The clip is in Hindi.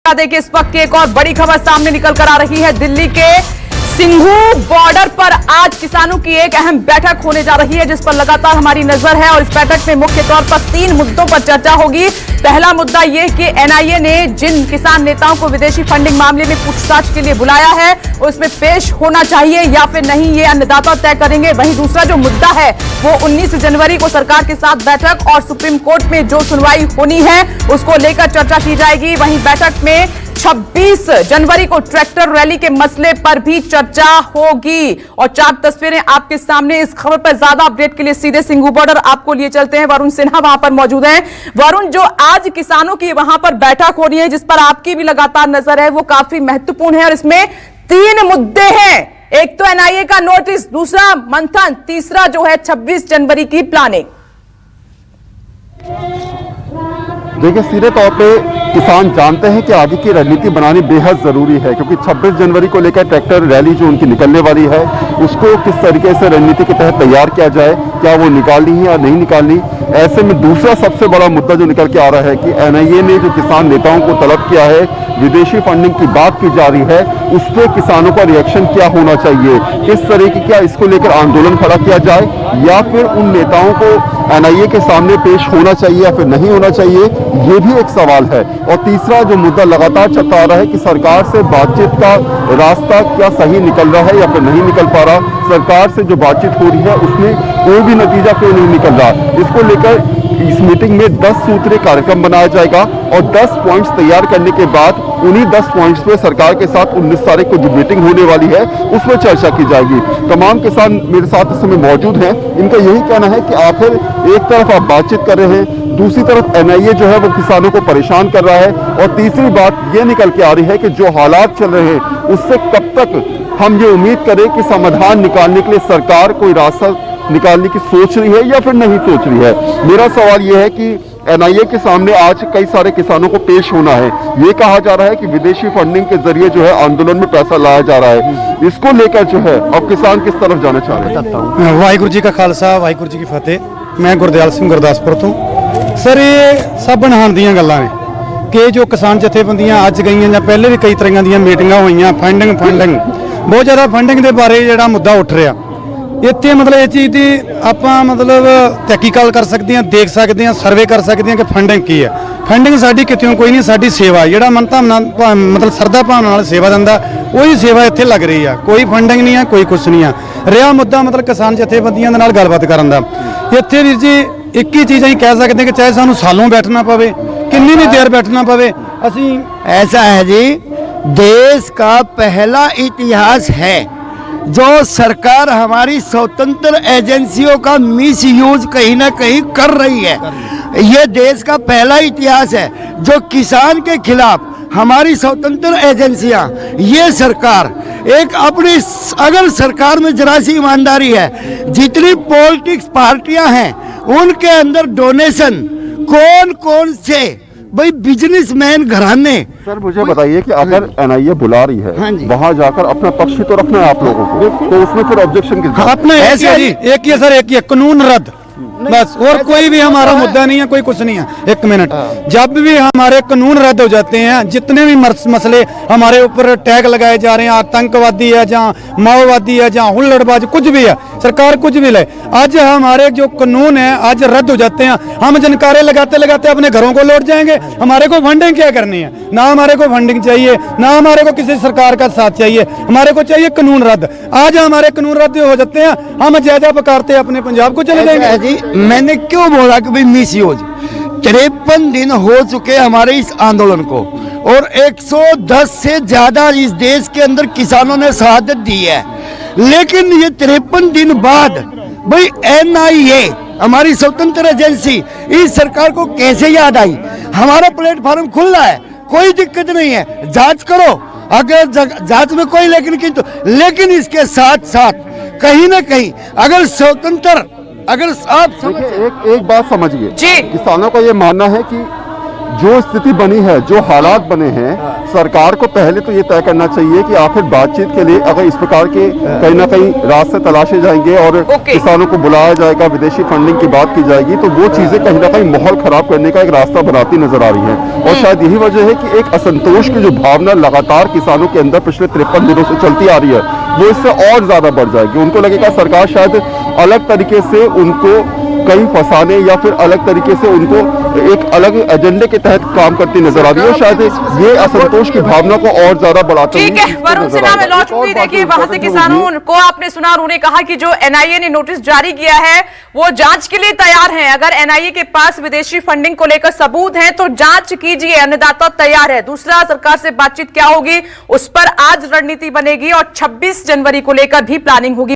बता दें कि इस वक्त की एक और बड़ी खबर सामने निकल कर आ रही है। दिल्ली के सिंघू बॉर्डर पर आज किसानों की एक अहम बैठक होने जा रही है, जिस पर लगातार हमारी नजर है। और इस बैठक में मुख्य तौर पर 3 मुद्दों पर चर्चा होगी। पहला मुद्दा यह कि एनआईए ने जिन किसान नेताओं को विदेशी फंडिंग मामले में पूछताछ के लिए बुलाया है, उसमें पेश होना चाहिए या फिर नहीं, ये अन्नदाता तय करेंगे। वहीं दूसरा जो मुद्दा है वो 19 जनवरी को सरकार के साथ बैठक और सुप्रीम कोर्ट में जो सुनवाई होनी है उसको लेकर चर्चा की जाएगी। वहीं बैठक में 26 जनवरी को ट्रैक्टर रैली के मसले पर भी चर्चा होगी। और 4 तस्वीरें आपके सामने। इस खबर पर ज्यादा अपडेट के लिए सीधे सिंघू बॉर्डर आपको लिए चलते हैं। वरुण सिन्हा वहां पर मौजूद हैं। वरुण, जो आज किसानों की वहां पर बैठक हो रही है, जिस पर आपकी भी लगातार नजर है, वो काफी महत्वपूर्ण है और इसमें 3 मुद्दे हैं। एक तो एनआईए का नोटिस, दूसरा मंथन, तीसरा जो है 26 जनवरी की प्लानिंग। देखिए, सीधे तौर पे किसान जानते हैं कि आगे की रणनीति बनानी बेहद ज़रूरी है, क्योंकि 26 जनवरी को लेकर ट्रैक्टर रैली जो उनकी निकलने वाली है, उसको किस तरीके से रणनीति के तहत तैयार किया जाए, क्या वो निकालनी है या नहीं निकालनी। ऐसे में दूसरा सबसे बड़ा मुद्दा जो निकल के आ रहा है कि एनआईए ने जो किसान नेताओं को तलब किया है, विदेशी फंडिंग की बात की जा रही है, उस पर किसानों का रिएक्शन क्या होना चाहिए, किस तरीके क्या इसको लेकर आंदोलन खड़ा किया जाए या फिर उन नेताओं को एनआईए के सामने पेश होना चाहिए या फिर नहीं होना चाहिए, ये भी एक सवाल है। और तीसरा जो मुद्दा लगातार चलता आ रहा है कि सरकार से बातचीत का रास्ता क्या सही निकल रहा है या फिर नहीं निकल पा रहा, सरकार से जो बातचीत हो रही है उसमें कोई भी नतीजा क्यों नहीं निकल रहा। इसको लेकर इस मीटिंग में 10 सूत्रीय कार्यक्रम बनाया जाएगा और 10 पॉइंट्स तैयार करने के बाद उन्हीं 10 पॉइंट्स पे सरकार के साथ 19 तारीख को जो मीटिंग होने वाली है उसमें चर्चा की जाएगी। तमाम किसान मेरे साथ इस समय मौजूद हैं। इनका यही कहना है कि आखिर एक तरफ आप बातचीत कर रहे हैं, दूसरी तरफ एनआईए जो है वो किसानों को परेशान कर रहा है, और तीसरी बात ये निकल के आ रही है कि जो हालात चल रहे हैं उससे कब तक हम ये उम्मीद करें कि समाधान निकालने के लिए सरकार कोई रास्ता निकालने की सोच रही है या फिर नहीं सोच रही है। मेरा सवाल यह है कि एनआईए के सामने आज कई सारे किसानों को पेश होना है। ये कहा जा रहा है कि विदेशी फंडिंग के जरिए जो है आंदोलन में पैसा लाया जा रहा है। इसको लेकर जो है अब किसान किस तरफ जाना चाह रहे हैं। वाहिगुरू जी का खालसा, वाहिगुरू जी की फतेह। मैं गुरदयाल सिंह गुरदासपुर तो। सर, ये सब अनहान ਦੀਆਂ ਗੱਲਾਂ ਨੇ ਕਿ ਜੋ ਕਿਸਾਨ ਜਥੇਬੰਦੀਆਂ ਅੱਜ ਗਈਆਂ ਜਾਂ ਪਹਿਲੇ ਵੀ ਕਈ ਤਰ੍ਹਾਂ ਦੀਆਂ ਮੀਟਿੰਗਾਂ ਹੋਈਆਂ, ਫੰਡਿੰਗ ਬਹੁਤ ਜ਼ਿਆਦਾ ਫੰਡਿੰਗ ਦੇ ਬਾਰੇ ਜਿਹੜਾ ਮੁੱਦਾ ਉੱਠ ਰਿਹਾ ਇੱਥੇ, ਮਤਲਬ ਇਹ ਚੀਜ਼ ਦੀ ਆਪਾਂ ਮਤਲਬ ਤਹਿਕੀਕਾਤ ਕਰ ਸਕਦੇ ਹਾਂ, ਦੇਖ ਸਕਦੇ ਹਾਂ, ਸਰਵੇ ਕਰ ਸਕਦੇ ਹਾਂ ਕਿ ਫੰਡਿੰਗ ਕੀ ਹੈ। ਫੰਡਿੰਗ ਸਾਡੀ ਕਿਤੇੋਂ ਕੋਈ ਨਹੀਂ, ਸਾਡੀ ਸੇਵਾ ਜਿਹੜਾ ਮਨਤਾ ਮਤਲਬ ਸਰਦਾ ਭਾਵਨਾ ਨਾਲ ਸੇਵਾ ਦਿੰਦਾ, ਉਹੀ ਸੇਵਾ ਇੱਥੇ ਲੱਗ ਰਹੀ ਆ। ਕੋਈ ਫੰਡਿੰਗ ਨਹੀਂ ਆ, ਕੋਈ ਕੁਛ ਨਹੀਂ ਆ। ਰਿਹਾ ਮੁੱਦਾ ਮਤਲਬ ਕਿਸਾਨ ਜਥੇਬੰਦੀਆਂ ਦੇ ਨਾਲ ਗੱਲਬਾਤ ਕਰਨ ਦਾ। ਇੱਥੇ ਵੀਰ ਜੀ ਇੱਕ ਹੀ ਚੀਜ਼ ਅਸੀਂ ਕਹਿ ਸਕਦੇ ਕਿ ਚਾਹੇ ਸਾਨੂੰ ਸਾਲੋਂ ਬੈਠਣਾ ਪਵੇ, कितनी भी देर बैठना पवे, असी ऐसा है जी, देश का पहला इतिहास है जो सरकार हमारी स्वतंत्र एजेंसियों का मिस यूज कहीं ना कहीं कर रही है। ये देश का पहला इतिहास है जो किसान के खिलाफ हमारी स्वतंत्र एजेंसियां, ये सरकार एक अपनी, अगर सरकार में जरा सी ईमानदारी है, जितनी पॉलिटिक्स पार्टियां हैं उनके अंदर डोनेशन कौन कौन से भाई बिजनेसमैन घराने। सर, मुझे बताइए कि अगर एनआईए बुला रही है, हाँ, वहां जाकर अपना पक्ष तो रखना है आप लोगों को, तो उसमें फिर ऑब्जेक्शन किस बात? अपने ऐसे है जी, एक ही है सर, एक ही है कानून रद्द, बस। और कोई भी हमारा मुद्दा नहीं है, कोई कुछ नहीं है। एक मिनट, जब भी हमारे कानून रद्द हो जाते हैं, जितने भी मसले हमारे ऊपर टैग लगाए जा रहे हैं, आतंकवादी है, जहाँ माओवादी है, जहाँ हुल्लड़बाज, कुछ भी है, सरकार कुछ भी ले, आज हमारे जो कानून है आज रद्द हो जाते हैं। हम जनकारे लगाते लगाते अपने घरों को लौट जाएंगे। हमारे को फंडिंग क्या करनी है? ना हमारे को फंडिंग चाहिए, ना हमारे को किसी सरकार का साथ चाहिए, हमारे को चाहिए कानून रद्द। आज हमारे कानून रद्द हो जाते हैं, हम जायजा पकारते अपने पंजाब को चले जाएंगे। मैंने क्यों बोला कि भाई मिस यूज, 53 दिन हो चुके हमारे इस आंदोलन को और 110 से ज्यादा इस देश के अंदर किसानों ने शहादत दी है। लेकिन ये 53 दिन बाद भाई एनआईए, हमारी स्वतंत्र एजेंसी, इस सरकार को कैसे याद आई? हमारा प्लेटफॉर्म खुला है, कोई दिक्कत नहीं है, जांच करो अगर जांच में कोई लेकिन इसके साथ साथ कहीं ना कहीं अगर स्वतंत्र, अगर आप एक बात समझिए, किसानों का ये मानना है कि जो स्थिति बनी है, जो हालात बने हैं, सरकार को पहले तो ये तय करना चाहिए कि आखिर बातचीत के लिए अगर इस प्रकार के कहीं ना कहीं रास्ते तलाशे जाएंगे और किसानों को बुलाया जाएगा, विदेशी फंडिंग की बात की जाएगी, तो वो चीजें कहीं ना कहीं माहौल खराब करने का एक रास्ता बनाती नजर आ रही है। और शायद यही वजह है कि एक असंतोष की जो भावना लगातार किसानों के अंदर पिछले 53 दिनों से चलती आ रही है, वो इससे और ज्यादा बढ़ जाएगी। उनको लगेगा सरकार शायद अलग तरीके से उनको कहीं फंसाने या फिर अलग तरीके से उनको एक अलग एजेंडे के तहत काम करती नजर आ रही है। शायद ये असंतोष की भावना को और ज्यादा बढ़ाती है। ठीक है, वरुण सिन्हा मैं लौट चुकी। देखिए, वहां से किसानों को आपने सुना, उन्होंने कहा कि जो एनआईए ने नोटिस जारी किया है वो जांच के लिए तैयार है। अगर एनआईए के पास विदेशी फंडिंग को लेकर सबूत है तो जांच कीजिए, अन्नदाता तैयार है। दूसरा, सरकार से बातचीत क्या होगी उस पर आज रणनीति बनेगी और 26 जनवरी को लेकर भी प्लानिंग होगी।